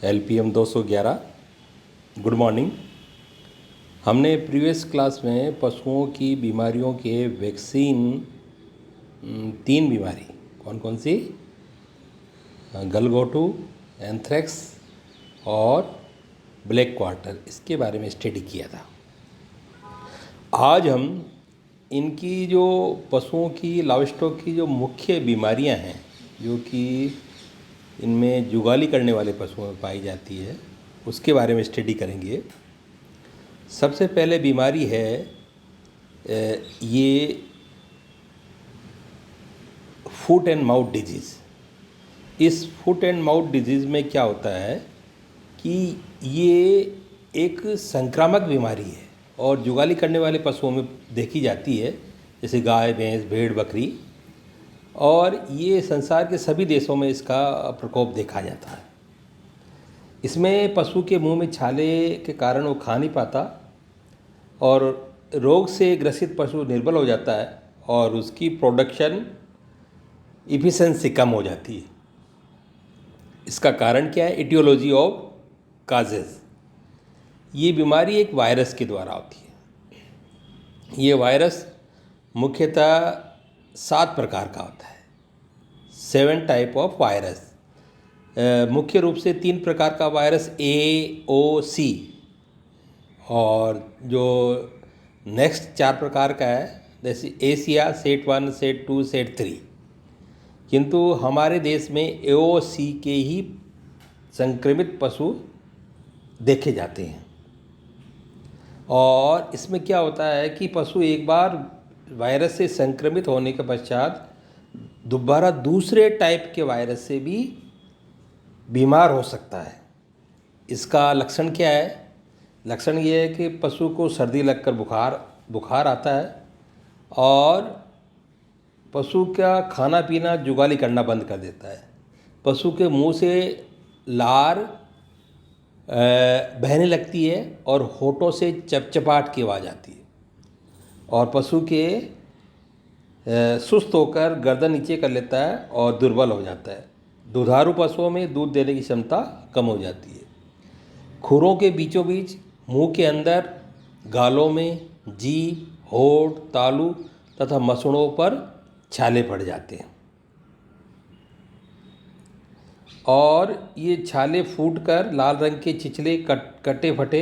LPM 211। Good morning. हमने previous class में पशुओं की बीमारियों के वैक्सीन 3 बीमारी कौन कौन सी, गलघोटू, एंथ्रेक्स और ब्लैक क्वार्टर, इसके बारे में स्टडी किया था। आज हम इनकी जो पशुओं की लाइवस्टॉक की जो मुख्य बीमारियां हैं, जो कि इनमें जुगाली करने वाले पशुओं में पाई जाती है, उसके बारे में स्टडी करेंगे। सबसे पहले बीमारी है ये फुट एंड माउथ डिजीज़। इस फुट एंड माउथ डिजीज़ में क्या होता है कि ये एक संक्रामक बीमारी है और जुगाली करने वाले पशुओं में देखी जाती है, जैसे गाय, भैंस, भेड़, बकरी, और ये संसार के सभी देशों में इसका प्रकोप देखा जाता है। इसमें पशु के मुंह में छाले के कारण वो खा नहीं पाता और रोग से ग्रसित पशु निर्बल हो जाता है और उसकी प्रोडक्शन इफिशिएंसी कम हो जाती है। इसका कारण क्या है? Etiology of causes. ये बीमारी एक वायरस के द्वारा होती है। ये वायरस मुख्यतः 7 प्रकार का होता है, 7 टाइप ऑफ वायरस। मुख्य रूप से 3 प्रकार का वायरस AOC, और जो नेक्स्ट 4 प्रकार का है जैसे एशिया, सेट 1, सेट 2, सेट 3। किंतु हमारे देश में AOC के ही संक्रमित पशु देखे जाते हैं। और इसमें क्या होता है कि पशु एक बार वायरस से संक्रमित होने के पश्चात दोबारा दूसरे टाइप के वायरस से भी बीमार हो सकता है। इसका लक्षण क्या है? लक्षण ये है कि पशु को सर्दी लगकर बुखार आता है और पशु का खाना पीना जुगाली करना बंद कर देता है। पशु के मुंह से लार बहने लगती है और होठों से चपचपाहट की आवाज़ आती है और पशु के सुस्त होकर गर्दन नीचे कर लेता है और दुर्बल हो जाता है। दुधारू पशुओं में दूध देने की क्षमता कम हो जाती है। खुरों के बीचों बीच, मुंह के अंदर, गालों में, जीभ, होठ, तालू तथा मसूड़ों पर छाले पड़ जाते हैं और ये छाले फूटकर लाल रंग के छिछले कटे फटे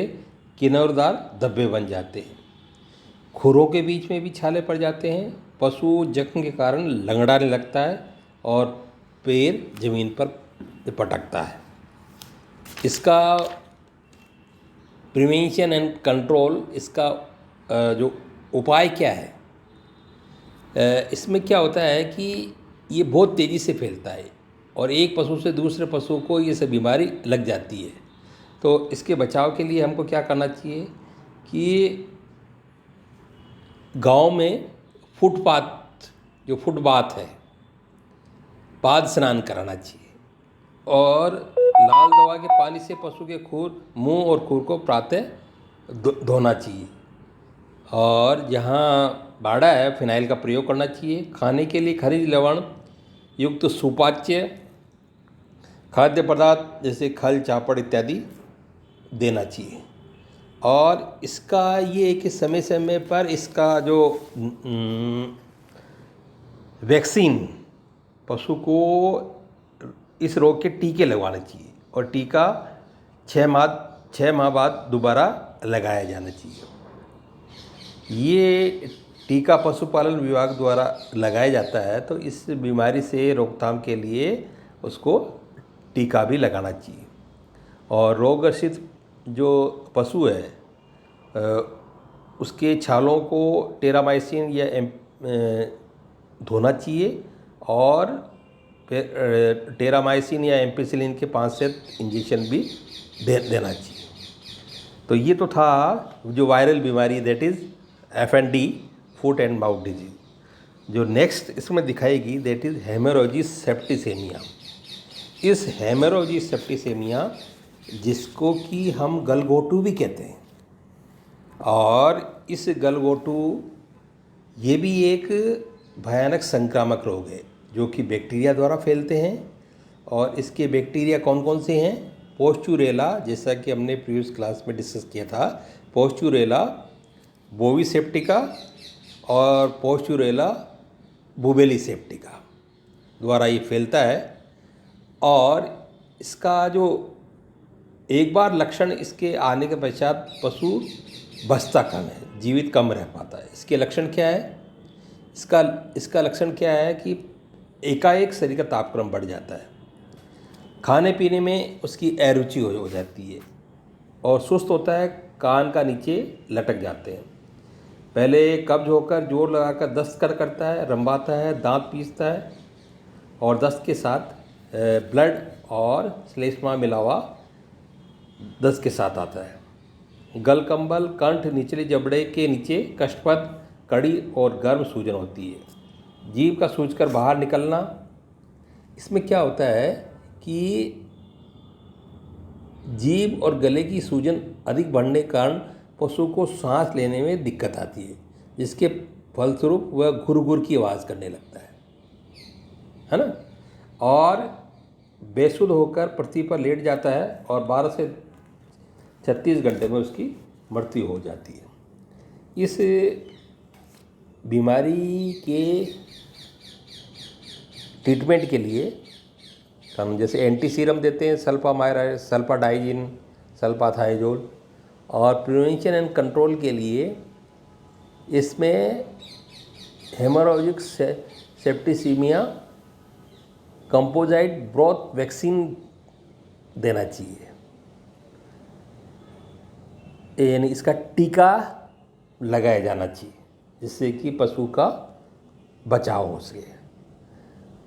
किनारदार धब्बे बन जाते हैं। खुरों के बीच में भी छाले पड़ जाते हैं। पशु जख्म के कारण लंगड़ाने लगता है और पैर जमीन पर पटकता है। इसका प्रिवेंशन एंड कंट्रोल, इसका जो उपाय क्या है? इसमें क्या होता है कि ये बहुत तेज़ी से फैलता है और एक पशु से दूसरे पशु को ये सब बीमारी लग जाती है। तो इसके बचाव के लिए हमको क्या करना चाहिए कि गांव में फुटपाथ है, पाद स्नान कराना चाहिए और लाल दवा के पानी से पशु के मुंह और खुर को प्रातः धोना चाहिए और जहाँ बाड़ा है फिनाइल का प्रयोग करना चाहिए। खाने के लिए खनिज लवण युक्त सुपाच्य खाद्य पदार्थ जैसे खल, चापड़ इत्यादि देना चाहिए। और इसका ये कि समय समय पर इसका जो वैक्सीन, पशु को इस रोग के टीके लगवाने चाहिए और टीका 6 माह बाद दोबारा लगाया जाना चाहिए। ये टीका पशुपालन विभाग द्वारा लगाया जाता है, तो इस बीमारी से रोकथाम के लिए उसको टीका भी लगाना चाहिए। और रोग ग्रसित जो पशु है उसके छालों को टेरामाइसिन या धोना चाहिए और टेरामाइसिन या एम्पिसिलिन के 5 सेट इंजेक्शन भी देना चाहिए। तो ये तो था जो वायरल बीमारी, that is FND, foot and mouth disease. जो नेक्स्ट इसमें दिखाएगी दैट इज़ हेमोरेजिक सेप्टिसेमिया। इस हेमोरेजिक सेप्टिसेमिया, जिसको कि हम गलघोटू भी कहते हैं, और इस गलघोटू ये भी एक भयानक संक्रामक रोग है जो कि बैक्टीरिया द्वारा फैलते हैं। और इसके बैक्टीरिया कौन कौन से हैं? पोस्चुरेला, जैसा कि हमने प्रीवियस क्लास में डिस्कस किया था, पोस्चुरेला बोविसेप्टिका और पोस्चुरेला बुबेलिसेप्टिका द्वारा ये फैलता है। और इसका जो एक बार लक्षण इसके आने के पश्चात पशु बचता कम है, जीवित कम रह पाता है। इसके लक्षण क्या है? इसका लक्षण क्या है कि एकाएक शरीर का तापक्रम बढ़ जाता है, खाने पीने में उसकी अरुचि हो जाती है और सुस्त होता है, कान का नीचे लटक जाते हैं। पहले कब्ज होकर जोर लगाकर दस्त करता है, रंबाता है, दांत पीसता है और दस्त के साथ ब्लड और श्लेष्मा मिला हुआ दस्त के साथ आता है। गल कंबल, कंठ, निचले जबड़े के नीचे कष्टपद, कड़ी और गर्म सूजन होती है। जीभ का सूजकर बाहर निकलना। इसमें क्या होता है कि जीभ और गले की सूजन अधिक बढ़ने के कारण पशु को सांस लेने में दिक्कत आती है, जिसके फलस्वरूप वह घुर की आवाज़ करने लगता है ना। और बेसुध होकर पृथ्वी पर लेट जाता है और 12 से 36 घंटे में उसकी मृत्यु हो जाती है। इस बीमारी के ट्रीटमेंट के लिए हम जैसे एंटी सीरम देते हैं, सल्फाडाइजिन, सल्फाथाइजोल, और प्रिवेंशन एंड कंट्रोल के लिए इसमें haemorrhagic septicaemia composite broth vaccine देना चाहिए, यानी इसका टीका लगाया जाना चाहिए, जिससे कि पशु का बचाव हो सके।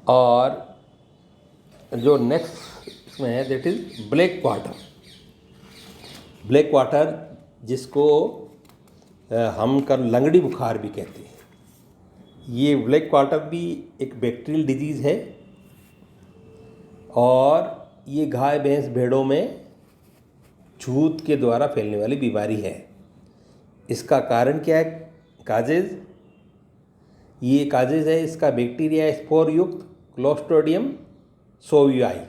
और जो नेक्स्ट इसमें है that is black quarter. Black quarter जिसको हम लंगड़ी बुखार भी कहते हैं। ये ब्लैक क्वार्टर भी एक बैक्टीरियल डिजीज़ है और ये गाय, भैंस, भेड़ों में छूत के द्वारा फैलने वाली बीमारी है। इसका कारण क्या है? काजेज। ये काजेज है, इसका बैक्टीरिया स्पोर युक्त क्लोस्ट्रिडियम सोवियाई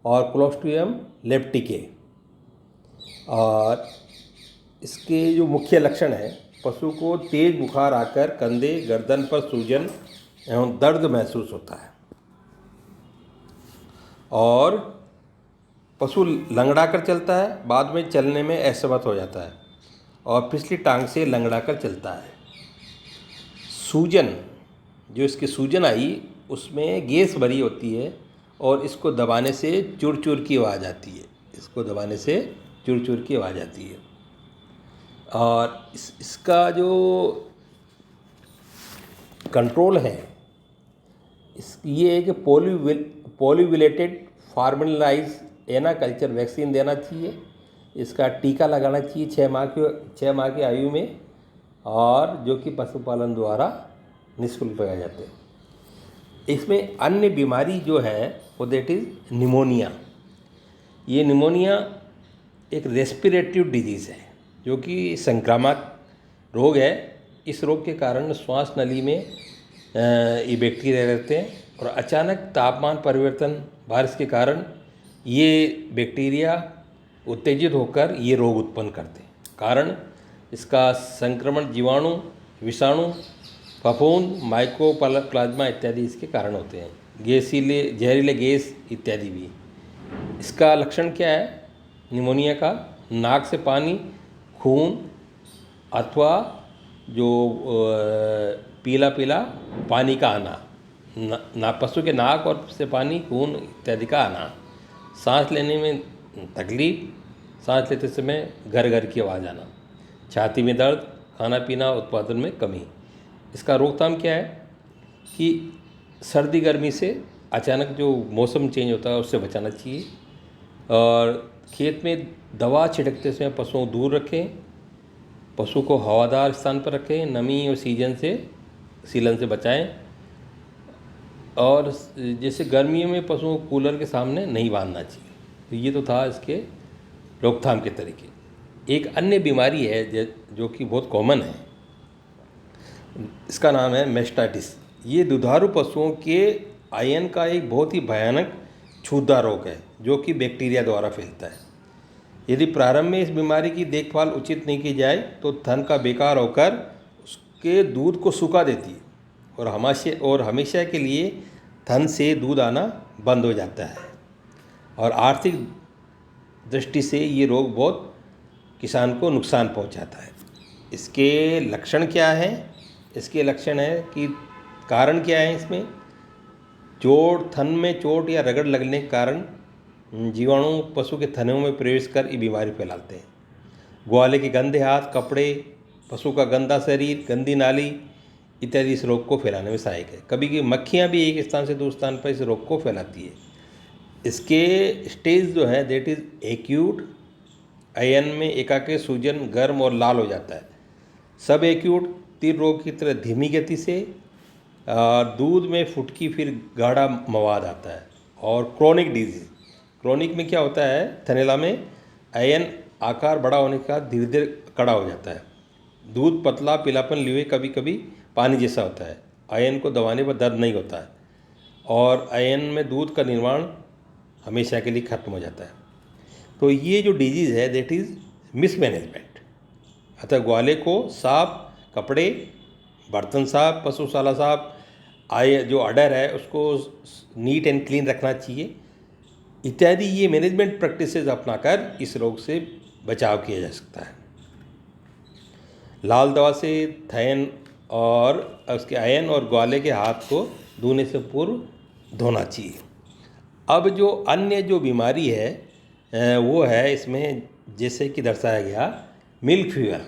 और क्लोस्ट्रिडियम लेप्टिके। और इसके जो मुख्य लक्षण है, पशु को तेज बुखार आकर कंधे, गर्दन पर सूजन एवं दर्द महसूस होता है और पशु लंगड़ा कर चलता है, बाद में चलने में असमर्थ हो जाता है और पिछली टांग से लंगड़ा कर चलता है। सूजन, जो इसकी सूजन आई उसमें गैस भरी होती है और इसको दबाने से चुर की आवाज़ आती है। इसको दबाने से चुर की आवाज़ आती है। और इसका जो कंट्रोल है ये है कि पॉलीविलेटेड फॉर्मलाइज एना कल्चर वैक्सीन देना चाहिए। इसका टीका लगाना चाहिए 6 माह की आयु में, और जो कि पशुपालन द्वारा निःशुल्क लगाए जाते हैं। इसमें अन्य बीमारी जो है वो दैट इज़ निमोनिया। ये निमोनिया एक रेस्पिरेटिव डिजीज़ है जो कि संक्रामक रोग है। इस रोग के कारण श्वास नली में ये बैक्टीरिया रहते हैं और अचानक तापमान परिवर्तन, बारिश के कारण ये बैक्टीरिया उत्तेजित होकर ये रोग उत्पन्न करते हैं। कारण इसका संक्रमण जीवाणु, विषाणु, फफूंद, माइकोप्लाज्मा इत्यादि इसके कारण होते हैं। जहरीले गैस इत्यादि भी। इसका लक्षण क्या है निमोनिया का? नाक से पानी, खून अथवा जो पीला पानी का आना, पशु के नाक और से पानी, खून इत्यादि का आना, सांस लेने में तकलीफ, सांस लेते समय घर की आवाज़ आना, छाती में दर्द, खाना पीना उत्पादन में कमी। इसका रोकथाम क्या है कि सर्दी गर्मी से अचानक जो मौसम चेंज होता है उससे बचाना चाहिए। और खेत में दवा छिड़कते समय पशुओं को दूर रखें, पशु को हवादार स्थान पर रखें, नमी और सीलन से बचाएं। और जैसे गर्मियों में पशुओं को कूलर के सामने नहीं बांधना चाहिए। तो ये तो था इसके रोकथाम के तरीके। एक अन्य बीमारी है जो कि बहुत कॉमन है, इसका नाम है मैस्टाइटिस। ये दुधारू पशुओं के आयन का एक बहुत ही भयानक छूतदार रोग है जो कि बैक्टीरिया द्वारा फैलता है। यदि प्रारंभ में इस बीमारी की देखभाल उचित नहीं की जाए तो थन का बेकार होकर उसके दूध को सुखा देती है और हमेशा के लिए थन से दूध आना बंद हो जाता है। और आर्थिक दृष्टि से ये रोग बहुत किसान को नुकसान पहुंचाता है। इसके लक्षण क्या है? इसके लक्षण है कि कारण क्या है इसमें? थन में चोट या रगड़ लगने के कारण जीवाणु पशु के थनों में प्रवेश कर ये बीमारी फैलाते हैं। ग्वाले के गंदे हाथ, कपड़े, पशु का गंदा शरीर, गंदी नाली इत्यादि इस रोग को फैलाने में सहायक है। कभी कभी मक्खियाँ भी एक स्थान से दूसरे स्थान पर इस रोग को फैलाती है। इसके स्टेज जो है दैट इज़ एक्यूट। आयन में एकाकी सूजन, गर्म और लाल हो जाता है। सब एक्यूट तीर रोग की तरह धीमी गति से दूध में फुटकी फिर गाढ़ा मवाद आता है। और क्रोनिक डिजीज, क्रोनिक में क्या होता है? थनैला में आयन आकार बड़ा होने के बाद धीरे धीरे कड़ा हो जाता है। दूध पतला, पीलापन लिए कभी कभी पानी जैसा होता है। आयन को दबाने पर दर्द नहीं होता है और आयन में दूध का निर्माण हमेशा के लिए खत्म हो जाता है। तो ये जो डिजीज़ है दैट इज़ मिसमैनेजमेंट। अतः ग्वाले को साफ कपड़े, बर्तन साफ, पशुशाला साफ, जो अडर है उसको नीट एंड क्लीन रखना चाहिए इत्यादि। ये मैनेजमेंट प्रैक्टिसेस अपनाकर इस रोग से बचाव किया जा सकता है। लाल दवा से थैन और उसके आयन और ग्वाले के हाथ को धोने से पूर्व धोना चाहिए। अब जो अन्य जो बीमारी है वो है इसमें जैसे कि दर्शाया गया मिल्क फीवर।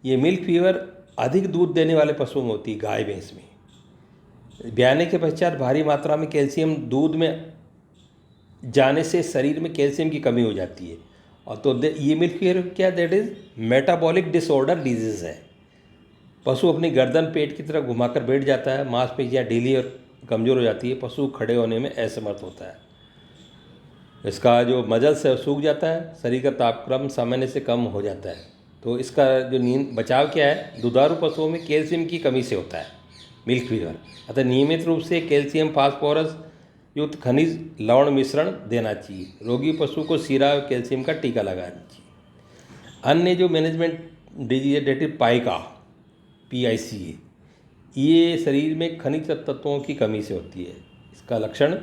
ये मिल्क फीवर अधिक दूध देने वाले पशुओं में होती है, गाय भैंस में। ब्याने के पश्चात भारी मात्रा में कैल्शियम दूध में जाने से शरीर में कैल्शियम की कमी हो जाती है। और तो ये मिल्क फीवर क्या? That is metabolic disorder disease है। पशु अपनी गर्दन पेट की तरफ घुमाकर बैठ जाता है, मांसपेशियाँ ढीली और कमज़ोर हो जाती है, पशु खड़े होने में असमर्थ होता है। इसका जो मजल्स है सूख जाता है, शरीर का तापक्रम सामान्य से कम हो जाता है। तो इसका जो नींद बचाव क्या है? दुधारू पशुओं में कैल्शियम की कमी से होता है मिल्क फीवर। अतः नियमित रूप से कैल्शियम फास्फोरस युक्त खनिज लवण मिश्रण देना चाहिए। रोगी पशु को सीरा और कैल्शियम का टीका लगाना चाहिए। अन्य जो management disease that is pica, PICA, ये शरीर में खनिज तत्वों की कमी से होती है। इसका लक्षण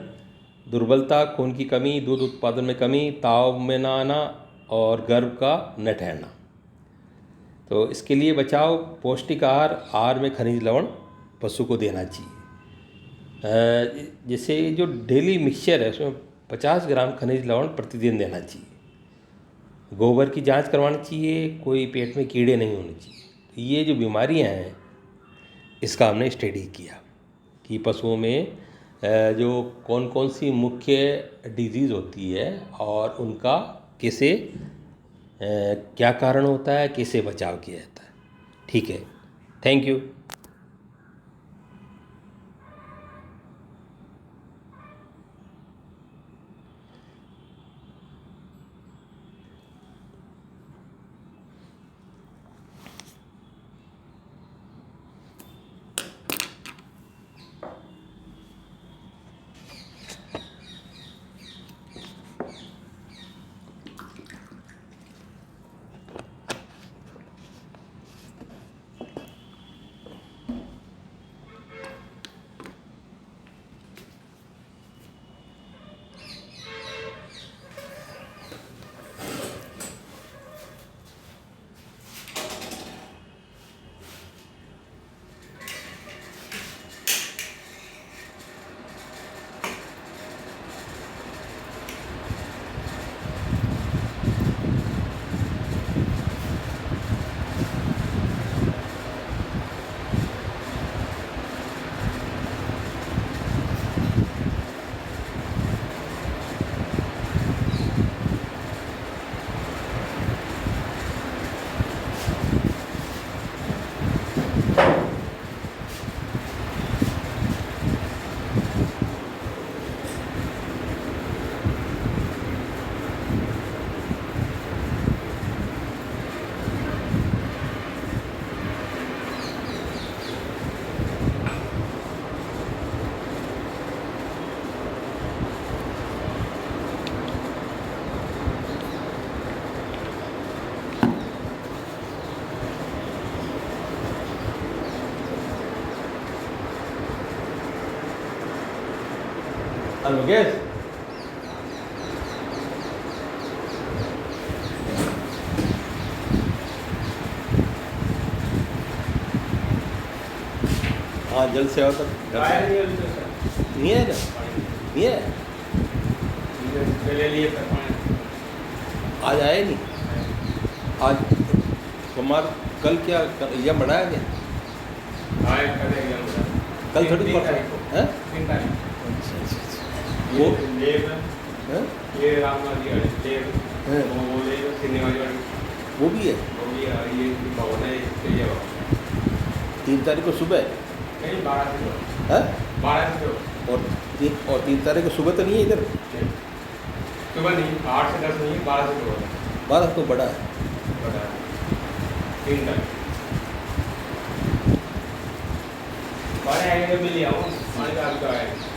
दुर्बलता, खून की कमी, दूध उत्पादन में कमी, ताव में ना आना और गर्भ का न ठहरना। तो इसके लिए बचाव पौष्टिक आहार में खनिज लवण पशु को देना चाहिए। जैसे जो डेली मिक्सचर है उसमें 50 ग्राम खनिज लवण प्रतिदिन देना चाहिए। गोबर की जांच करवानी चाहिए, कोई पेट में कीड़े नहीं होने चाहिए। तो ये जो बीमारियां हैं इसका हमने स्टडी किया कि पशुओं में जो कौन कौन सी मुख्य डिजीज़ होती है और उनका कैसे क्या कारण होता है, कैसे बचाव किया जाता है। ठीक है, थैंक यू। मुकेश हाँ जल्द से आओ तक नहीं है ना नहीं है ले लिए सर पानी आज आए नहीं आज सोमवार कल क्या यह बढ़ाया गया आए करेंगे हम कल थोड़ी तीन तारीख को। हैं 3 तारीख अच्छा अच्छा अच्छा वो वो लेब हैं ये रामनाथ जी लेब हैं वो लेब सिनेमा वाली वो भी है वो भी ये भवन है ये 3 तारीख को सुबह नहीं 12 से है 12 से और 3 तारीख को सुबह तो नहीं है इधर सुबह नहीं 8 से 10 नहीं 12 से 2 बारह तो बड़ा है बता 3 तारीख बारे आएंगे मिल लिया हूँ पानी का आपका आएगा